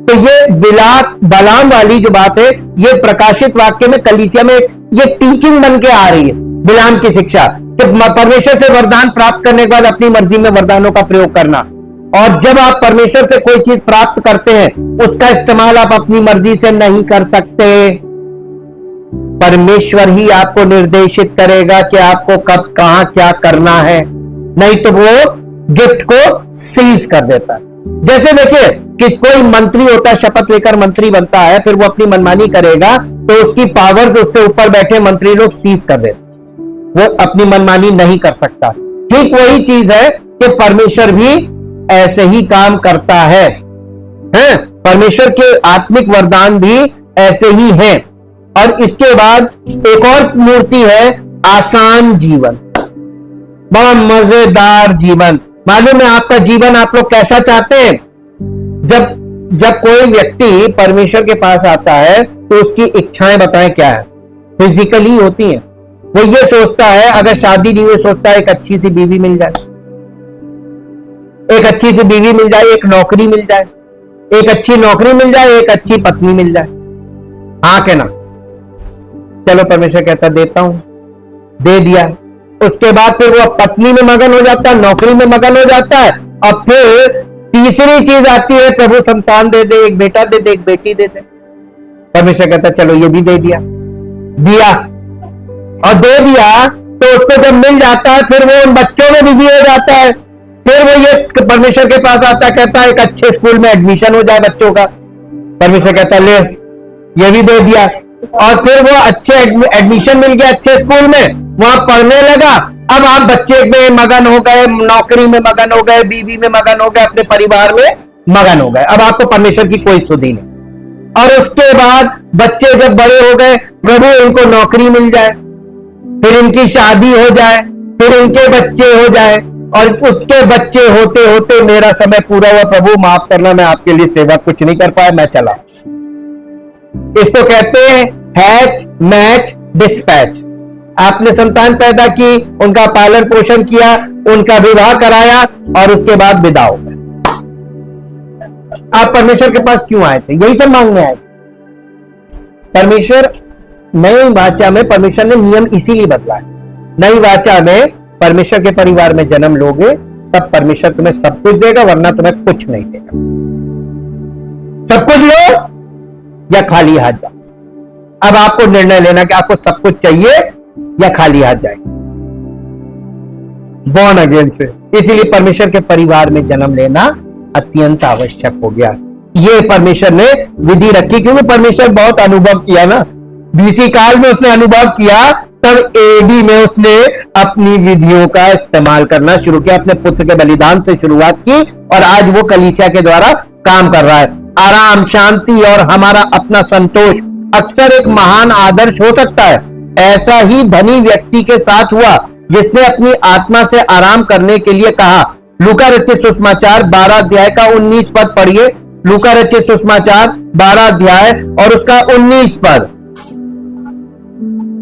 तो ये बलाम वाली जो बात है, ये प्रकाशित वाक्य में कलीसिया में ये टीचिंग बन के आ रही है। बिलाम की शिक्षा कि परमेश्वर से वरदान प्राप्त करने के बाद अपनी मर्जी में वरदानों का प्रयोग करना, और जब आप परमेश्वर से कोई चीज प्राप्त करते हैं उसका इस्तेमाल आप अपनी मर्जी से नहीं कर सकते। परमेश्वर ही आपको निर्देशित करेगा कि आपको कब कहां क्या करना है, नहीं तो वो गिफ्ट को सीज कर देता है। जैसे देखिए कि कोई मंत्री होता है, शपथ लेकर मंत्री बनता है, फिर वो अपनी मनमानी करेगा तो उसकी पावर्स उससे ऊपर बैठे मंत्री लोग सीज कर देते, वो अपनी मनमानी नहीं कर सकता। ठीक वही चीज है कि परमेश्वर भी ऐसे ही काम करता है। परमेश्वर के आत्मिक वरदान भी ऐसे ही हैं। और इसके बाद एक और मूर्ति है आसान जीवन, बहुत मजेदार जीवन। मालूम है आपका जीवन आप लोग कैसा चाहते हैं? जब कोई व्यक्ति परमेश्वर के पास आता है तो उसकी इच्छाएं बताएं क्या है? फिजिकली होती हैं। वो ये सोचता है, अगर शादी नहीं हुई, सोचता है एक अच्छी सी बीवी मिल जाए, एक अच्छी सी बीवी मिल जाए, एक नौकरी मिल जाए, एक अच्छी नौकरी मिल जाए, एक अच्छी पत्नी मिल जाए। हाँ के ना? चलो परमेश्वर कहता देता हूं, दे दिया। उसके बाद फिर वो पत्नी में मगन हो जाता है, नौकरी में मगन हो जाता है, और फिर तीसरी चीज आती है, प्रभु संतान दे दे, एक बेटा दे दे, एक बेटी दे दे। परमेश्वर कहता चलो ये भी दे दिया, और दे दिया तो उसको जब मिल जाता है फिर वो उन बच्चों में बिजी हो जाता है। फिर वो ये परमेश्वर के पास आता है, कहता है एक अच्छे स्कूल में एडमिशन हो जाए बच्चों का। परमेश्वर कहता ले ये भी दे दिया। और फिर वो अच्छे एडमिशन मिल गया अच्छे स्कूल में, वहां पढ़ने लगा। अब आप बच्चे में मगन हो गए, नौकरी में मगन हो गए, बीवी में मगन हो गए, अपने परिवार में मगन हो गए। अब आपको परमेश्वर की कोई सुधि नहीं। और उसके बाद बच्चे जब बड़े हो गए, प्रभु इनको नौकरी मिल जाए, फिर इनकी शादी हो जाए, फिर इनके बच्चे हो जाए, और उसके बच्चे होते होते मेरा समय पूरा हुआ। प्रभु माफ करना, मैं आपके लिए सेवा कुछ नहीं कर पाया, मैं चला। इसको कहते हैं हैच मैच डिस्पैच। आपने संतान पैदा की, उनका पालन पोषण किया, उनका विवाह कराया और उसके बाद विदा हो गए। आप परमेश्वर के पास क्यों आए थे? यही सब मांगने आए थे। परमेश्वर नई वाचा में, परमेश्वर ने नियम इसीलिए बदला है। नई वाचा में परमेश्वर के परिवार में जन्म लोगे तब परमेश्वर तुम्हें सब कुछ देगा, वरना तुम्हें कुछ नहीं देगा। सब कुछ लो या खाली हाथ जाओ। अब आपको निर्णय लेना कि आपको सब कुछ चाहिए या खाली हाथ जाए। बॉर्न अगेन से। इसीलिए परमेश्वर के परिवार में जन्म लेना अत्यंत आवश्यक हो गया। ये परमेश्वर ने विधि रखी, क्योंकि परमेश्वर बहुत अनुभव किया ना। बीसी काल में उसने अनुभव किया, तब एडी में उसने अपनी विधियों का इस्तेमाल करना शुरू किया। अपने पुत्र के बलिदान से शुरुआत की और आज वो कलीसिया के द्वारा काम कर रहा है। आराम, शांति और हमारा अपना संतोष अक्सर एक महान आदर्श हो सकता है। ऐसा ही धनी व्यक्ति के साथ हुआ जिसने अपनी आत्मा से आराम करने के लिए कहा। लूका रचित सुसमाचार 12 अध्याय का 19 पद पढ़िए। लूका रचित सुसमाचार 12 अध्याय और उसका 19 पद।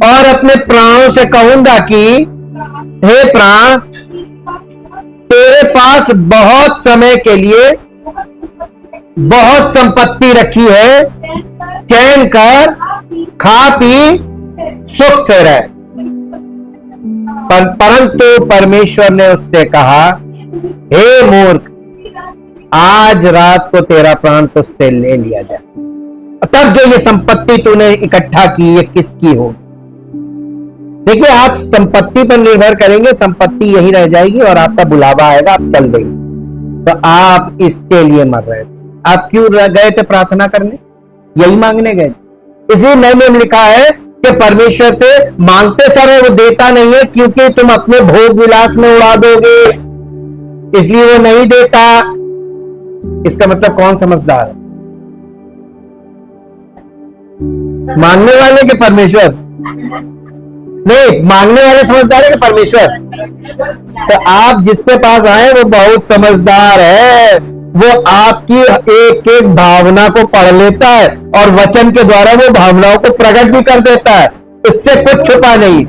और अपने प्राणों से कहूंगा कि हे प्राण, तेरे पास बहुत समय के लिए बहुत संपत्ति रखी है, चैन कर, खा पी, सुख से रह। परंतु परमेश्वर ने उससे कहा, हे मूर्ख, आज रात को तेरा प्राण तुझसे ले लिया जाए। तब जो ये संपत्ति तूने इकट्ठा की, ये किसकी हो? देखिए, आप संपत्ति पर निर्भर करेंगे, संपत्ति यही रह जाएगी और आपका बुलावा आएगा, आप चल देंगे। तो आप इसके लिए मर रहे थे। आप क्यों गए थे प्रार्थना करने? यही मांगने गए थे। इसलिए नए नियम लिखा है कि परमेश्वर से मांगते समय वो देता नहीं है, क्योंकि तुम अपने भोग विलास में उड़ा दोगे, इसलिए वो नहीं देता। इसका मतलब कौन समझदार है? मांगने वाले के परमेश्वर? नहीं, मांगने वाले समझदार है कि परमेश्वर? तो आप जिसके पास आए वो बहुत समझदार है। वो आपकी एक एक भावना को पढ़ लेता है और वचन के द्वारा वो भावनाओं को प्रकट भी कर देता है। इससे कुछ छुपा नहीं।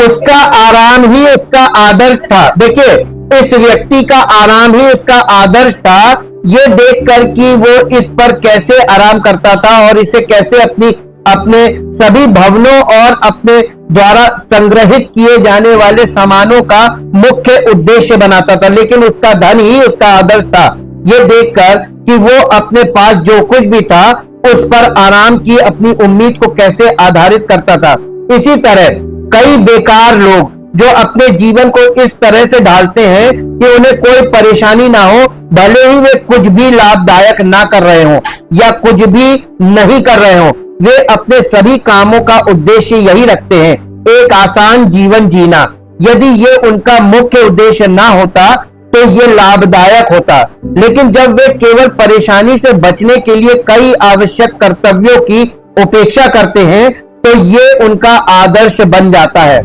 उसका आराम ही उसका आदर्श था। देखिए, इस व्यक्ति का आराम ही उसका आदर्श था। ये देखकर कि वो इस पर कैसे आराम करता था और इसे कैसे अपने सभी भवनों और अपने द्वारा संग्रहित किए जाने वाले सामानों का मुख्य उद्देश्य बनाता था। लेकिन उसका धन ही उसका आदर्श था। ये देखकर कि वो अपने पास जो कुछ भी था उस पर आराम की अपनी उम्मीद को कैसे आधारित करता था। इसी तरह कई बेकार लोग जो अपने जीवन को इस तरह से ढालते हैं कि उन्हें कोई परेशानी ना हो, भले ही वे कुछ भी लाभदायक ना कर रहे हो या कुछ भी नहीं कर रहे हो, वे अपने सभी कामों का उद्देश्य यही रखते हैं, एक आसान जीवन जीना। यदि ये उनका मुख्य उद्देश्य ना होता तो ये लाभदायक होता। लेकिन जब वे केवल परेशानी से बचने के लिए कई आवश्यक कर्तव्यों की उपेक्षा करते हैं तो ये उनका आदर्श बन जाता है।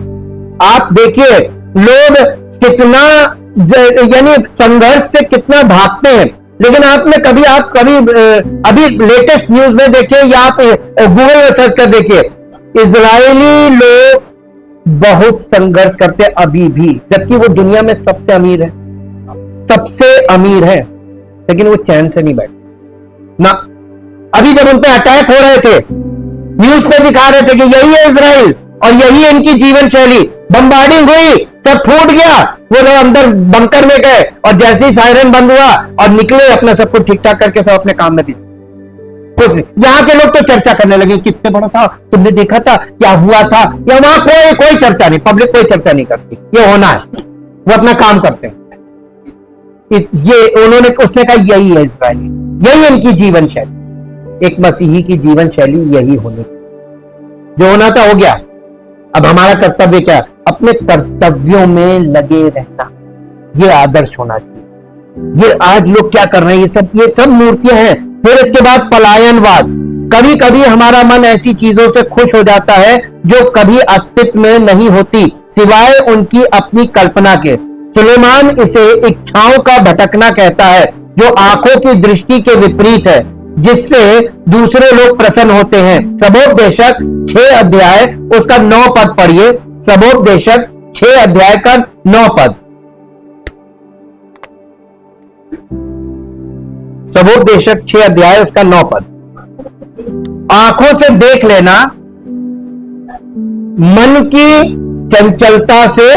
आप देखिए, लोग कितना यानी संघर्ष से कितना भागते हैं। लेकिन आपने कभी अभी लेटेस्ट न्यूज में देखिए या आप गूगल में सर्च कर देखिए, इजरायली लोग बहुत संघर्ष करते हैं अभी भी, जबकि वो दुनिया में सबसे अमीर है, सबसे अमीर है, लेकिन वो चैन से नहीं बैठे ना। अभी जब उन पे अटैक हो रहे थे, न्यूज पे दिखा रहे थे कि यही है इजराइल और यही है इनकी जीवन शैली। बम्बार्डिंग हुई, सब फूट गया, वो लोग अंदर बंकर में गए और जैसे ही सायरन बंद हुआ और निकले, अपना सब कुछ ठीक ठाक करके सब अपने काम में बिजी। कुछ यहाँ के लोग तो चर्चा करने लगे, कितने बड़ा था, तुमने देखा था, क्या हुआ था। या वहां कोई चर्चा नहीं, पब्लिक कोई चर्चा नहीं करती, ये होना है, वो अपना काम करते हैं। ये उसने कहा यही है इजराइल, यही इनकी जीवन शैली। एक मसीही की जीवन शैली यही होनी चाहिए। जो होना था हो गया। अब हमारा कर्तव्य क्या? अपने कर्तव्यों में लगे रहना, ये आदर्श होना चाहिए। ये आज लोग क्या कर रहे हैं, ये सब मूर्तियां हैं। फिर इसके बाद पलायनवाद। कभी कभी हमारा मन ऐसी चीजों से खुश हो जाता है जो कभी अस्तित्व में नहीं होती सिवाय उनकी अपनी कल्पना के। सुलेमान इसे इच्छाओं का भटकना कहता है, जो आंखों की दृष्टि के विपरीत है, जिससे दूसरे लोग प्रसन्न होते हैं। सबोपदेशक 6 अध्याय उसका 9 पद पढ़िए। सबोपदेशक 6 अध्याय का 9 पद। सबोपदेशक 6 अध्याय उसका 9 पद। आंखों से देख लेना, मन की चंचलता से,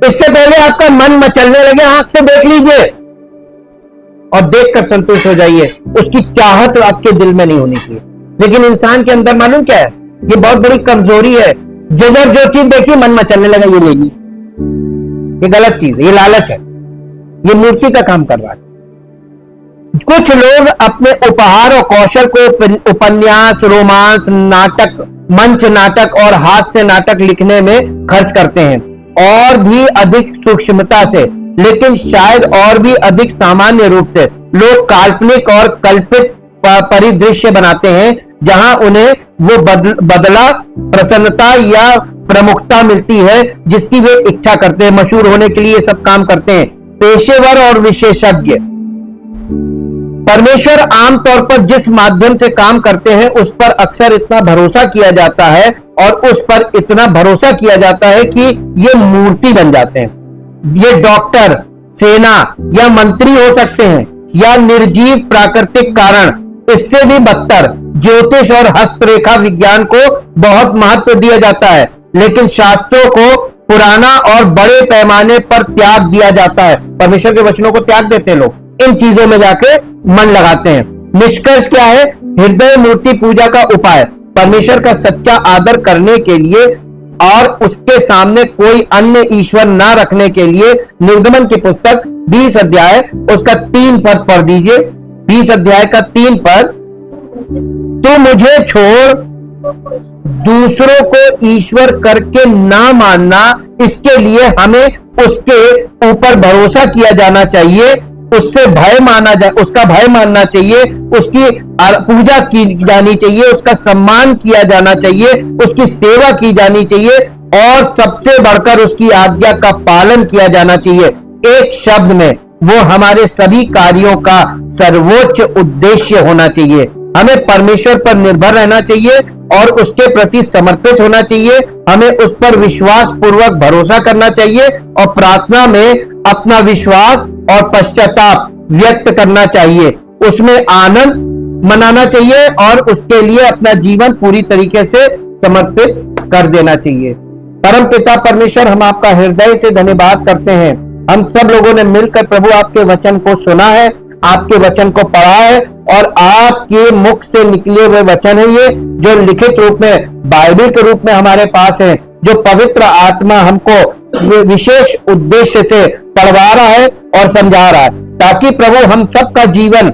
इससे पहले आपका मन मचलने लगे, आंख से देख लीजिए और देखकर संतुष्ट हो जाइए। उसकी चाहत आपके दिल में नहीं होनी चाहिए। लेकिन इंसान के अंदर मालूम क्या है, ये बहुत बड़ी कमजोरी है। जिधर जो चीज देखी मन मचलने लगा, ये लेगी। ये गलत चीज है, ये लालच है, ये मूर्ति का काम कर रहा है। कुछ लोग अपने उपहार और कौशल को उपन्यास, रोमांस, नाटक, मंच नाटक और हास्य नाटक लिखने में खर्च करते हैं, और भी अधिक सूक्ष्मता से, लेकिन शायद और भी अधिक सामान्य रूप से लोग काल्पनिक और कल्पित परिदृश्य बनाते हैं, जहां उन्हें वो बदला प्रसन्नता या प्रमुखता मिलती है जिसकी वे इच्छा करते हैं। मशहूर होने के लिए ये सब काम करते हैं पेशेवर और विशेषज्ञ। परमेश्वर आमतौर पर जिस माध्यम से काम करते हैं उस पर अक्सर इतना भरोसा किया जाता है, और उस पर इतना भरोसा किया जाता है कि ये मूर्ति बन जाते हैं। ये डॉक्टर, सेना या मंत्री हो सकते हैं, या निर्जीव प्राकृतिक कारण। इससे भी बदतर ज्योतिष और हस्तरेखा विज्ञान को बहुत महत्व दिया जाता है, लेकिन शास्त्रों को पुराना और बड़े पैमाने पर त्याग दिया जाता है। परमेश्वर के वचनों को त्याग देते हैं लोग, इन चीजों में जाके मन लगाते हैं। निष्कर्ष क्या है? हृदय मूर्ति पूजा का उपाय परमेश्वर का सच्चा आदर करने के लिए और उसके सामने कोई अन्य ईश्वर ना रखने के लिए निर्गमन की पुस्तक 20 अध्याय उसका 3 पद पढ़ दीजिए। 20 अध्याय का 3 पद। तू मुझे छोड़ दूसरों को ईश्वर करके ना मानना, इसके लिए हमें उसके ऊपर भरोसा किया जाना चाहिए, उससे भय माना जाए, उसका भय मानना चाहिए, उसकी पूजा की जानी चाहिए, उसका सम्मान किया जाना चाहिए, उसकी सेवा की जानी चाहिए, और सबसे बढ़कर उसकी आज्ञा का पालन किया जाना चाहिए। एक शब्द में वो हमारे सभी कार्यों का सर्वोच्च उद्देश्य होना चाहिए। हमें परमेश्वर पर निर्भर रहना चाहिए और उसके प्रति समर्पित होना चाहिए। हमें उस पर विश्वास पूर्वक भरोसा करना चाहिए और प्रार्थना में अपना विश्वास और पश्चाताप व्यक्त करना चाहिए। उसमें आनंद मनाना चाहिए और उसके लिए अपना जीवन पूरी तरीके से समर्पित कर देना चाहिए। परम पिता परमेश्वर, हम आपका हृदय से धन्यवाद करते हैं। हम सब लोगों ने मिलकर प्रभु आपके वचन को सुना है, आपके वचन को पढ़ा है, और आपके मुख से निकले हुए वचन है ये, जो लिखित रूप में बाइबल के रूप में हमारे पास है, जो पवित्र आत्मा हमको विशेष उद्देश्य से पढ़वा रहा है और समझा रहा है, ताकि प्रभु हम सबका जीवन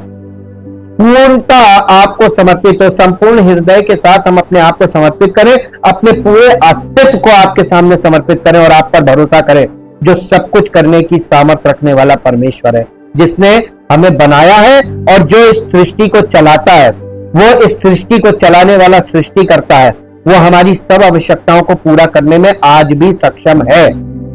पूर्णतः आपको समर्पित हो। संपूर्ण हृदय के साथ हम अपने आप को समर्पित करें, अपने पूरे अस्तित्व को आपके सामने समर्पित करें और आप पर भरोसा करें, जो सब कुछ करने की सामर्थ्य रखने वाला परमेश्वर है, जिसने हमें बनाया है और जो इस सृष्टि को चलाता है। वो इस सृष्टि को चलाने वाला सृष्टि करता है। वो हमारी सब आवश्यकताओं को पूरा करने में आज भी सक्षम है,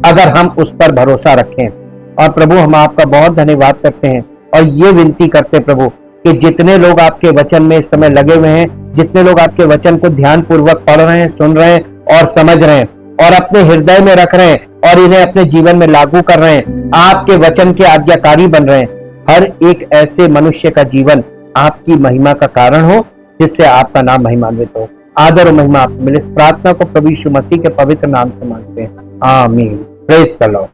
अगर हम उस पर भरोसा रखें। और प्रभु, हम आपका बहुत धन्यवाद करते हैं और ये विनती करते प्रभु कि जितने लोग आपके वचन में इस समय लगे हुए हैं, जितने लोग आपके वचन को ध्यान पूर्वक पढ़ रहे हैं, सुन रहे हैं और समझ रहे हैं और अपने हृदय में रख रहे हैं और इन्हें अपने जीवन में लागू कर रहे हैं, आपके वचन के आज्ञाकारी बन रहे हैं, हर एक ऐसे मनुष्य का जीवन आपकी महिमा का कारण हो, जिससे आपका नाम महिमान्वित हो। आदर और महिमा आपको मिले। इस प्रार्थना को प्रभु यीशु मसीह के पवित्र नाम से मांगते हैं, आमीन। Praise the Lord.